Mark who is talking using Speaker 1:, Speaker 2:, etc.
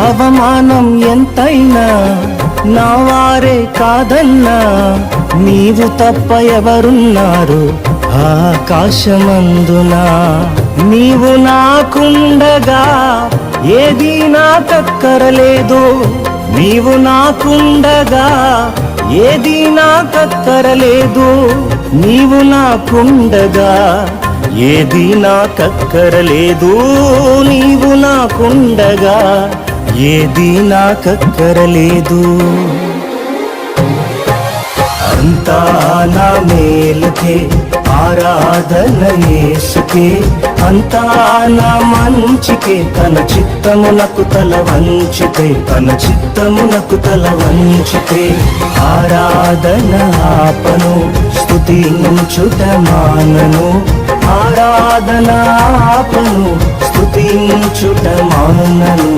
Speaker 1: అవమానం ఎంతైనా నా వారే కాదన్నా, నీవు తప్ప ఎవరున్నారు ఆకాశమందున. నీవు నాకుండగా ఏది నాకక్కరలేదు, నీవు నాకుండగా ఏది నాకక్కరలేదు, నీవు నాకుండగా ఏది నాకక్కరలేదు, నీవు నాకుండగా ఏది నాకక్కరలేదు. అంతా నా మేలుకే ఆరాధన యేసుకే, అంతా నా మంచికే, తన చిత్తమునకు తల వంచితే, తన చిత్తమునకు తల వంచితే. ఆరాధన ఆపను, స్తుతించుట మానను, ఆరాధన ఆపను, స్తుతించుట మానను.